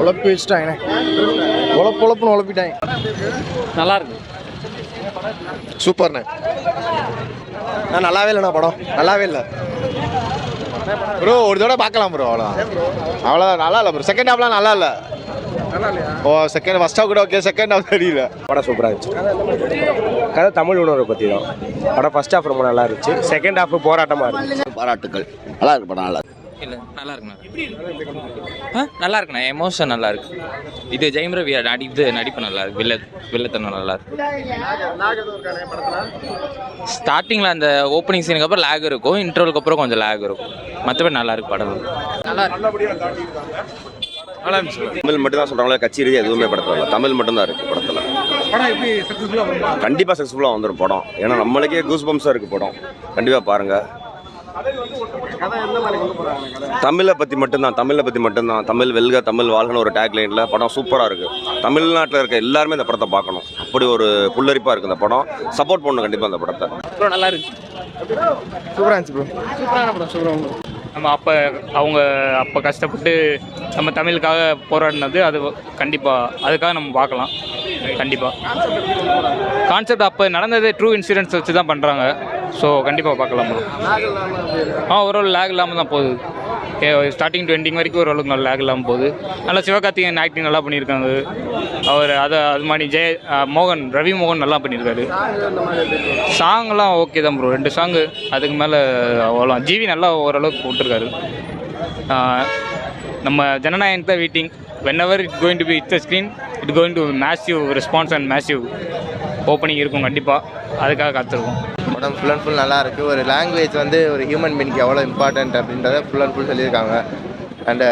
உழப்பி வச்சுட்டாங்கண்ணே. உழப்புன்னு உழப்பிட்டாங்க. நல்லா இருக்கு. சூப்பர்ண்ணே. நல்லாவே இல்லைண்ணா படம். நல்லாவே இல்லை ப்ரோ. ஒரு தடவை பார்க்கலாம் ப்ரோ. அவ்வளோதான். நல்லா இல்லை ப்ரோ. செகண்ட் ஹாஃப்லாம் நல்லா இல்லை. ஓ செகண்ட் ஃபர்ஸ்ட் ஹாஃப் கூட ஓகே, செகண்ட் ஹாஃப் தெரியல. படம் சூப்பராக இருந்துச்சு. கதை தமிழ் உணர்வை பற்றி தான். படம் ஃபர்ஸ்ட் ஹாஃப் ரொம்ப நல்லா இருந்துச்சு, செகண்ட் ஹாஃப் போராட்டமாக இருந்துச்சு. பாராட்டுக்கள். நல்லா இருக்கு படம். நல்லா இல்லை நல்லா இருக்குண்ணா. நல்லா இருக்குண்ணா. எமோஷன் நல்லா இருக்கு. இது ஜெயம் ரவி நடிப்பு நல்லா இருக்கு. வில்லத்தனம் நல்லா இருக்கு. ஸ்டார்டிங்கில் அந்த ஓப்பனிங் சீனுக்கு அப்புறம் லேக் இருக்கும், இன்டர்வலுக்கு அப்புறம் கொஞ்சம் லேக் இருக்கும். மற்றபடி நல்லா இருக்கு படம். நல்லா தமிழ் மட்டும் தான் சொல்றாங்களே, கட்சி ரீதியாக எதுவுமே படத்தில் தமிழ் மட்டும் தான் இருக்கு படத்தில். கண்டிப்பாக சக்ஸஸ்ஃபுல்லாக வந்துடும் படம். ஏன்னா நம்மளுக்கே கூஸ் பம்ஸாக இருக்கு படம். கண்டிப்பாக பாருங்க. தமிழை பற்றி மட்டும்தான். தமிழ் வெல்க தமிழ் வாழ்கன்னு ஒரு டேக் லைனில் படம் சூப்பராக இருக்குது. தமிழ்நாட்டில் இருக்க எல்லாருமே இந்த படத்தை பார்க்கணும். அப்படி ஒரு புல்லரிப்பாக இருக்குது இந்த படம். சப்போர்ட் பண்ணணும் கண்டிப்பாக அந்த படத்தை. ப்ரோ நல்லா இருக்கு. சூப்பராக இருந்துச்சு ப்ரோ. சூப்பரான படம். சூப்பராக நம்ம அப்போ கஷ்டப்பட்டு நம்ம தமிழுக்காக போராடினது அது கண்டிப்பாக அதுக்காக நம்ம பார்க்கலாம். கண்டிப்பாக கான்செப்ட் அப்போ நடந்தது ட்ரூ இன்சிடென்ட்ஸ் வச்சு தான் பண்ணுறாங்க. ஸோ கண்டிப்பாக பார்க்கலாம் ப்ரோ. ஓரளவு லேக் இல்லாமல் தான் போகுது. ஸ்டார்டிங் டு எண்டிங் வரைக்கும் ஓரளவுக்கு நல்லா லேக் இல்லாமல் போகுது. நல்லா சிவகார்த்திகேயன் ஆக்டிங் நல்லா பண்ணியிருக்காங்க. அவர் அது மாதிரி ரவி மோகன் நல்லா பண்ணியிருக்காரு. சாங்லாம் ஓகே தான் ப்ரோ. 2 சாங்கு அதுக்கு மேலே அவ்வளோ. ஜிவி நல்லா ஓரளவுக்கு போட்டிருக்காரு. நம்ம ஜனநாயகன் தான் waiting. whenever it's going to be hit the screen, it's going to massive response and massive opening இருக்கும். கண்டிப்பாக அதுக்காக காத்திருக்கோம். படம் ஃபுல் அண்ட் ஃபுல் நல்லா இருக்குது. ஒரு லாங்குவேஜ் வந்து ஒரு ஹியூமன் பீயிங்க்கு எவ்வளோ இம்பார்ட்டன்ட் அப்படின்றத ஃபுல் அண்ட் ஃபுல் சொல்லியிருக்காங்க. அண்டு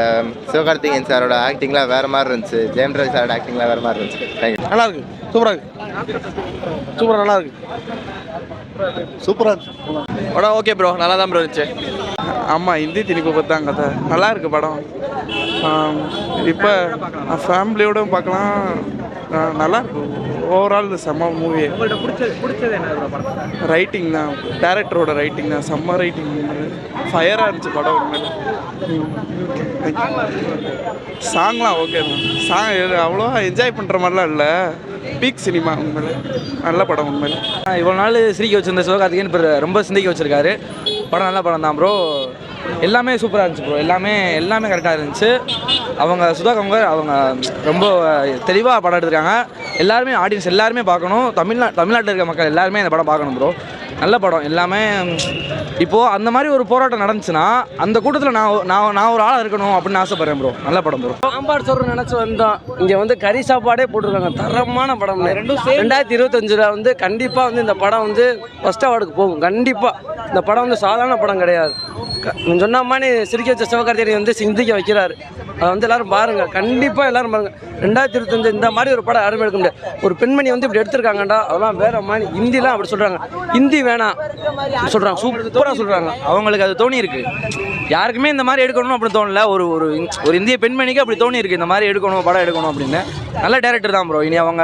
சிவகார்த்திகேயன் சாரோட ஆக்டிங்லாம் வேறு மாதிரி இருந்துச்சு. ஜெயம் ரவி சாரோட ஆக்டிங்லாம் வேறு மாதிரி இருந்துச்சு. தேங்க்யூ. நல்லா இருக்கு. சூப்பராக நல்லா இருக்கு. சூப்பராக இருந்துச்சு படம். Okay bro. நல்லா தான் ப்ரோ இருந்துச்சு. ஆமாம், ஹிந்தி திணிப்பு பார்த்தாங்க கதை. நல்லா இருக்கு படம். இப்போ ஃபேமிலியோட பார்க்கலாம். நல்லா இருக்கும். ஓவரால் செம்ம மூவி. பிடிச்சது என்ன? ரைட்டிங் தான். டேரக்டரோட ரைட்டிங் தான். செம்ம ரைட்டிங். ஃபயராக இருந்துச்சு படம். சாங்லாம் ஓகே தான். சாங் அவ்வளோவா என்ஜாய் பண்ணுற மாதிரிலாம் இல்லை. Peak cinema. உண்மையிலே நல்ல படம். உண்மையிலே இவ்வளோ நாள் சிரிக்க வச்சிருந்த சிவகார்த்திகேயன் இப்போ ரொம்ப சிந்திக்க வச்சுருக்காரு. படம் நல்ல படம் தான் ப்ரோ. எல்லாமே சூப்பராக இருந்துச்சு ப்ரோ. எல்லாமே கரெக்டாக இருந்துச்சு. அவங்க ரொம்ப தெளிவாக படம் எடுத்துருக்காங்க. எல்லாருமே ஆடியன்ஸ் எல்லாருமே பார்க்கணும். தமிழ்நாட்டில் இருக்க மக்கள் எல்லாருமே இந்த படம் பார்க்கணும் ப்ரோ. நல்ல படம். எல்லாமே இப்போது அந்த மாதிரி ஒரு போராட்டம் நடந்துச்சுன்னா அந்த கூட்டத்தில் நான் ஒரு ஆளாக இருக்கணும் அப்படின்னு ஆசைப்படுறேன் ப்ரோ. நல்ல படம் ப்ரோ. சாம்பார் சோறு நினச்சி வந்தோம். இங்கே வந்து கறி சாப்பாடே போட்டிருக்காங்க. தரமான படம். 2025 கண்டிப்பாக இந்த படம் ஃபர்ஸ்ட் அவார்டுக்கு போகும். கண்டிப்பாக இந்த படம் சாதாரண படம் கிடையாது. சொன்ன மாதிரி சிரிக்க வச்ச சிவகார்த்திகேயன் சிந்திக்க வைக்கிறாரு. அதை எல்லாரும் பாருங்கள். கண்டிப்பாக எல்லாரும் பாருங்கள். 2025 இந்த மாதிரி ஒரு படம் யாருமே எடுக்க முடியாது. ஒரு பெண்மணி இப்படி எடுத்திருக்காங்கடா. அதெல்லாம் வேற மாதிரி. ஹிந்திலாம் அப்படி சொல்கிறாங்க. ஹிந்தி வேணாம் சொல்கிறாங்க. சூப்பராக சொல்கிறாங்க. அவங்களுக்கு அது தோணி இருக்கு. யாருக்குமே இந்த மாதிரி எடுக்கணும் அப்படின்னு தோணல. ஒரு இந்திய பெண்மணிக்கு அப்படி தோணி இருக்கு. இந்த மாதிரி எடுக்கணும், படம் எடுக்கணும் அப்படின்னு. நல்ல டேரக்டர் தான் ப்ரோ. இனி அவங்க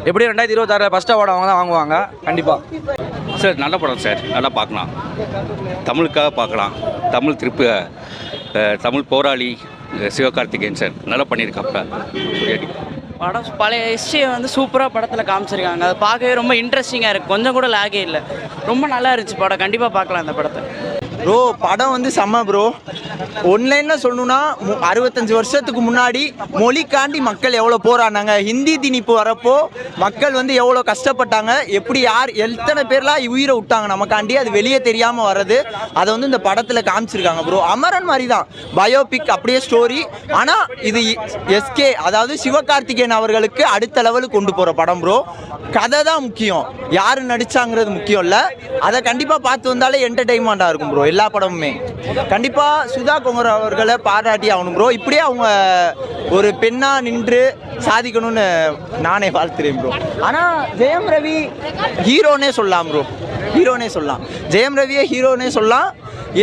எப்படியும் 2026 ஃபர்ஸ்ட் அவார்டு அவங்க தான் வாங்குவாங்க கண்டிப்பாக. சார் நல்ல படம் சார். நல்லா பார்க்கலாம். தமிழுக்காக பார்க்கலாம். தமிழ் போராளி சிவகார்த்திகேயன் சார் நல்லா பண்ணியிருக்காப்ல. படம் பழைய ஹிஸ்ட்ரியை சூப்பராக படத்தில் காமிச்சிருக்காங்க. அது பார்க்கவே ரொம்ப இன்ட்ரெஸ்டிங்காக இருக்குது. கொஞ்சம் கூட லேகே இல்லை. ரொம்ப நல்லா இருந்துச்சு படம். கண்டிப்பாக பார்க்கலாம் இந்த படத்தை. ப்ரோ படம் செம்ம ப்ரோ. ஒன்லைனில் சொல்லணுன்னா 65 வருஷத்துக்கு முன்னாடி மொழிக்காண்டி மக்கள் எவ்வளோ போராடினாங்க. ஹிந்தி திணிப்பு வரப்போ மக்கள் எவ்வளோ கஷ்டப்பட்டாங்க. எப்படி எத்தனை பேர்லாம் உயிரை விட்டாங்க நமக்காண்டி. அது வெளியே தெரியாமல் வர்றது. அதை இந்த படத்தில் காமிச்சிருக்காங்க ப்ரோ. அமரன் மாதிரி தான் பயோபிக் அப்படியே ஸ்டோரி. ஆனால் இது எஸ்கே அதாவது சிவகார்த்திகேயன் அவர்களுக்கு அடுத்த லெவலுக்கு கொண்டு போகிற படம் ப்ரோ. கதை தான் முக்கியம். யார் நடிச்சாங்கிறது முக்கியம் இல்லை. அதை கண்டிப்பாக பார்த்து வந்தாலே என்டர்டெயின்மெண்ட்டாக இருக்கும் ப்ரோ. எல்லா படமுமே கண்டிப்பாக சுதா கொங்கர் அவர்களை பாராட்டி ஆகணும் ப்ரோ. இப்படியே அவங்க ஒரு பெண்ணாக நின்று சாதிக்கணும்னு நானே வாழ்த்துறேன் ப்ரோ. ஆனால் ஜெயம் ரவி ஹீரோனே சொல்லலாம் ப்ரோ. ஜெயம் ரவியே ஹீரோனே சொல்லலாம்.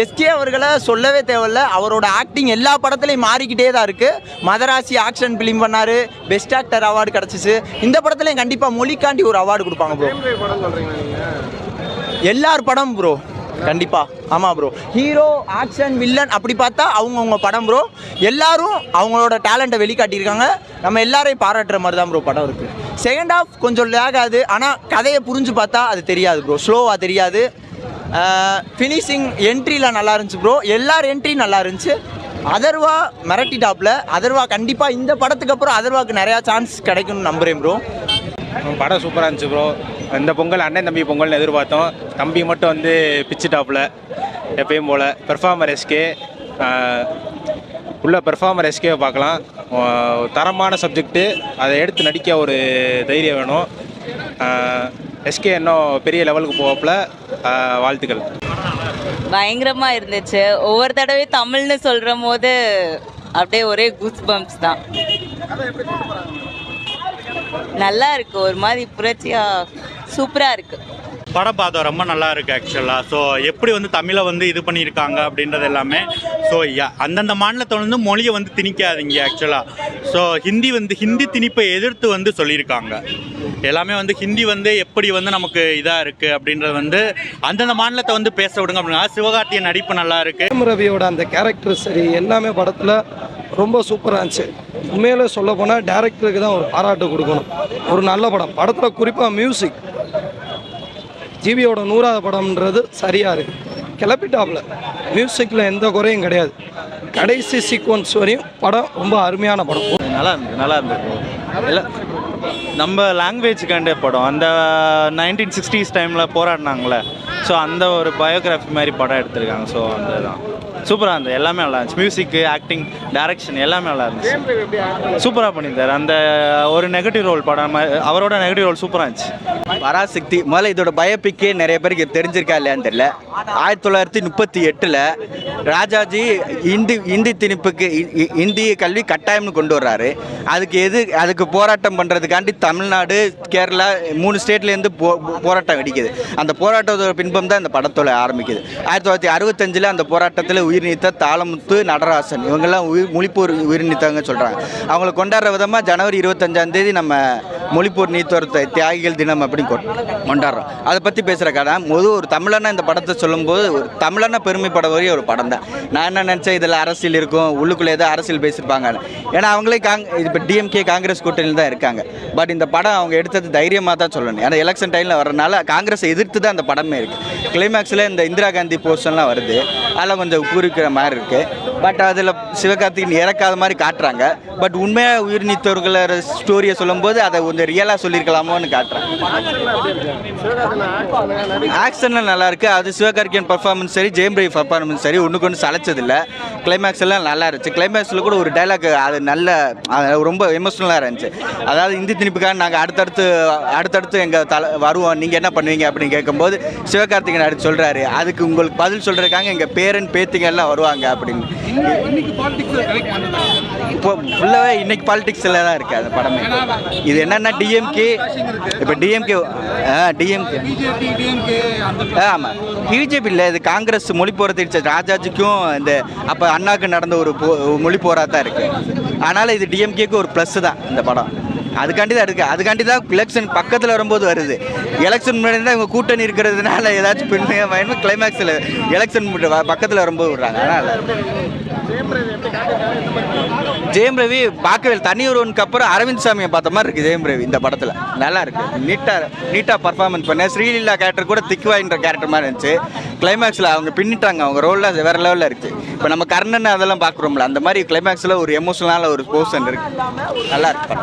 எஸ்கே அவர்களை சொல்லவே தேவையில்ல. அவரோட ஆக்டிங் எல்லா படத்துலையும் மாறிக்கிட்டே தான் இருக்குது. மதராசி ஆக்ஷன் ஃபிலிம் பண்ணார். பெஸ்ட் ஆக்டர் அவார்டு கிடச்சிச்சு. இந்த படத்துலையும் கண்டிப்பாக மொழிக்காண்டி ஒரு அவார்டு கொடுப்பாங்க ப்ரோ. எல்லார் படம் ப்ரோ. கண்டிப்பாக ஆமாம் ப்ரோ. ஹீரோ, ஆக்ஷன், வில்லன் அப்படி பார்த்தா அவங்கவுங்க படம் ப்ரோ. எல்லாரும் அவங்களோட டேலண்ட்டை வெளிக்காட்டியிருக்காங்க. நம்ம எல்லாரையும் பாராட்டுற மாதிரி தான் ப்ரோ படம் இருக்குது. செகண்ட் ஹாஃப் கொஞ்சம் லேக் ஆகுது, ஆனால் கதையை புரிஞ்சு பார்த்தா அது தெரியாது ப்ரோ, ஸ்லோவாக தெரியாது. ஃபினிஷிங் என்ட்ரியில் நல்லா இருந்துச்சு ப்ரோ. எல்லார் என்ட்ரியும் நல்லா இருந்துச்சு. அதர்வா மிரட்டிட்டாப்ல. அதர்வா கண்டிப்பாக இந்த படத்துக்கு அப்புறம் அதர்வாக்கு நிறையா சான்ஸ் கிடைக்கும்னு நம்புகிறேன் ப்ரோ. படம் சூப்பராக இருந்துச்சு ப்ரோ. இந்த பொங்கல் அண்ணன் தம்பி பொங்கல்னு எதிர்பார்த்தோம். தம்பி மட்டும் வந்து பிச்சு டாப்பில் எப்பயும் போல். பெர்ஃபார்மர் எஸ்கே உள்ள பெர்ஃபார்மர் எஸ்கேவை பார்க்கலாம். தரமான சப்ஜெக்ட்டு, அதை எடுத்து நடிக்க ஒரு தைரியம் வேணும். எஸ்கே இன்னும் பெரிய லெவலுக்கு போகப்பில் வாழ்த்துக்கள். பயங்கரமாக இருந்துச்சு. ஒவ்வொரு தடவையும் தமிழ்னு சொல்கிற போது அப்படியே ஒரே கூஸ் பம்ப்ஸ் தான். நல்லா இருக்கு, ஒரு மாதிரி புரட்சியாக சூப்பராக இருக்கு. படம் பார்த்தோம், ரொம்ப நல்லா இருக்குது ஆக்சுவலாக. ஸோ எப்படி வந்து தமிழை வந்து இது பண்ணியிருக்காங்க அப்படின்றது எல்லாமே. ஸோ அந்தந்த மாநிலத்தை வந்து மொழியை வந்து திணிக்காதீங்க ஆக்சுவலாக. ஸோ ஹிந்தி திணிப்பை எதிர்த்து வந்து சொல்லியிருக்காங்க. எல்லாமே வந்து ஹிந்தி வந்து எப்படி வந்து நமக்கு இதாக இருக்குது அப்படின்றது வந்து அந்தந்த மாநிலத்தை வந்து பேச விடுங்க அப்படின்னா. சிவகார்த்திகேயன் நடிப்பு நல்லா இருக்குது. ரவியோட அந்த கேரக்டர் சரி எல்லாமே படத்தில் ரொம்ப சூப்பராக இருந்துச்சு. உண்மையிலே சொல்ல போனால் டேரக்டருக்கு தான் ஒரு பாராட்டு கொடுக்கணும். ஒரு நல்ல படம். படத்தில் குறிப்பாக மியூசிக், ஜிவியோட 100வது படம்ன்றது சரியாக இருக்குது. கிளப்பிட்டாப்ல மியூசிக்கில் எந்த குறையும் கிடையாது. கடைசி சீக்வன்ஸ் வரையும் படம் ரொம்ப அருமையான படம். நல்லா இருந்தது. எல்லாம் நம்ம லாங்குவேஜுக்காண்டே படம். அந்த 1960s டைமில் போராடினாங்களே, ஸோ அந்த ஒரு பயோகிராஃபி மாதிரி படம் எடுத்திருக்காங்க. ஸோ அந்த தான் சூப்பராக இருந்தது. எல்லாமே நல்லா இருந்துச்சு. மியூசிக்கு, ஆக்டிங், டைரக்ஷன் எல்லாமே நல்லா இருந்துச்சு. சூப்பராக பண்ணியிருந்தார். அந்த ஒரு நெகட்டிவ் ரோல் படம், அவரோட நெகட்டிவ் ரோல் சூப்பராக இருந்துச்சு. பராசக்தி முதல்ல இதோட பயோபிக்கே நிறைய பேருக்கு தெரிஞ்சிருக்கா இல்லையான்னு தெரியல. 1938 ராஜாஜி இந்தி திணிப்புக்கு இந்திய கல்வி கட்டாயம்னு கொண்டு வர்றாரு. அதுக்கு போராட்டம் பண்ணுறதுக்காண்டி தமிழ்நாடு, கேரளா 3 ஸ்டேட்லேருந்து போராட்டம் வெடிக்குது. அந்த போராட்டத்தோட பின்பம் தான் இந்த படத்தோட ஆரம்பிக்குது. 1965 அந்த போராட்டத்தில் உயிர் நீத்த தாளமுத்து, நடராசன் இவங்கெல்லாம் மொழிப்போர் உயிர் நீத்தாங்கன்னு சொல்கிறாங்க. அவங்கள கொண்டாடுற விதமாக ஜனவரி 25ஆம் தேதி நம்ம மொழிப்போர் நீத்தோர் தியாகிகள் தினம் அப்படின்னு கொண்டாடுறோம். அதை பற்றி பேசுகிற கதை ஒரு தமிழனா இந்த படத்தை சொல்லும்போது ஒரு தமிழனா பெருமைப்பட வரைய ஒரு படம் தான். நான் என்ன நினச்சேன், இதில் அரசியல் இருக்கும், உள்ளுக்குள்ளே ஏதோ அரசியல் பேசியிருப்பாங்க. ஏன்னா அவங்களே இப்போ டிஎம்கே காங்கிரஸ் கூட்டணியில் தான் இருக்காங்க. பட் இந்த படம் அவங்க எடுத்தது தைரியமாக தான் சொல்லணும். ஏன்னா எலெக்ஷன் டைமில் வரனால காங்கிரஸை எதிர்த்து தான் அந்த படமே இருக்குது. கிளைமேக்ஸில் இந்த இந்திரா காந்தி போஸ்டர்லாம் வருது, அதெல்லாம் கொஞ்சம் பூரிக்கிற மாதிரி இருக்குது. பட் அதில் சிவகார்த்திகேயன் இறக்காத மாதிரி காட்டுறாங்க. பட் உண்மையாக உயிர் நீத்தவர்களை ஸ்டோரியை சொல்லும்போது அதை கொஞ்சம் ரியலாக சொல்லியிருக்கலாமோன்னு காட்டுறாங்க. ஆக்ஷன்லாம் நல்லா இருக்குது. அது சிவகார்த்திகேயன் பர்ஃபார்மன்ஸ் சரி, ஜெயம் ரவி பர்ஃபார்மன்ஸ் சரி, ஒன்றுக்கு ஒன்று சளைச்சதில்லை. கிளைமேக்ஸ் எல்லாம் நல்லா இருந்துச்சு. கிளைமேக்ஸில் கூட ஒரு டைலாக் அது ரொம்ப எமோஷ்னலாக இருந்துச்சு. அதாவது இந்தி திணிப்புக்காக நாங்கள் அடுத்தடுத்து எங்கள் வருவோம், நீங்கள் என்ன பண்ணுவீங்க அப்படின்னு கேட்கும்போது சிவகார்த்திகேயன் அடுத்து சொல்கிறாரு, அதுக்கு உங்களுக்கு பதில் சொல்கிறதுக்காக எங்கள் பேரன் பேத்திங்க எல்லாம் வருவாங்க அப்படின்னு. இப்போ ஃபுல்லாகவே இன்னைக்கு பாலிடிக்ஸில் தான் இருக்குது அந்த படமே. இது என்னென்னா டிஎம்கே ஆமாம், பிஜேபி இல்லை, இது காங்கிரஸ் மொழி போராட்ட ராஜாஜிக்கும் இந்த அப்போ அண்ணாக்கு நடந்த ஒரு மொழி போராட்டம் இருக்குது. அதனால் இது டிஎம்கேக்கு ஒரு ப்ளஸ் தான் இந்த படம். அதுக்காண்டி தான் இருக்குது. அதுக்காண்டி தான் எலெக்ஷன் பக்கத்தில் வரும்போது வருது. எலெக்ஷன் முன்னாடி தான் இவங்க கூட்டணி இருக்கிறதுனால ஏதாச்சும் பெண்மையாக கிளைமேக்ஸில் எலெக்ஷன் பக்கத்தில் வரும்போது விடுறாங்க. அதனால் ஜெயம் ரவி பார்க்கவே தனி ஒருவனுக்கு அப்புறம் அரவிந்த் சாமியை பார்த்த மாதிரி இருக்குது ஜெயம் ரவி இந்த படத்தில். நல்லா இருக்குது, நீட்டாக பர்ஃபார்மன்ஸ் பண்ண. ஸ்ரீலீலா கேரக்டர் கூட திக்குவாயின்ற கேரக்டர் மாதிரி இருந்துச்சு. கிளைமேக்ஸில் அவங்க பின்னிட்டாங்க, அவங்க ரோலில் வேறு லெவலில் இருக்குது. இப்போ நம்ம கர்ணன் அதெல்லாம் பார்க்குறோம்ல, அந்த மாதிரி கிளைமேக்ஸில் ஒரு எமோஷனலான ஒரு போர்ஷன் இருக்குது. நல்லா இருக்கு.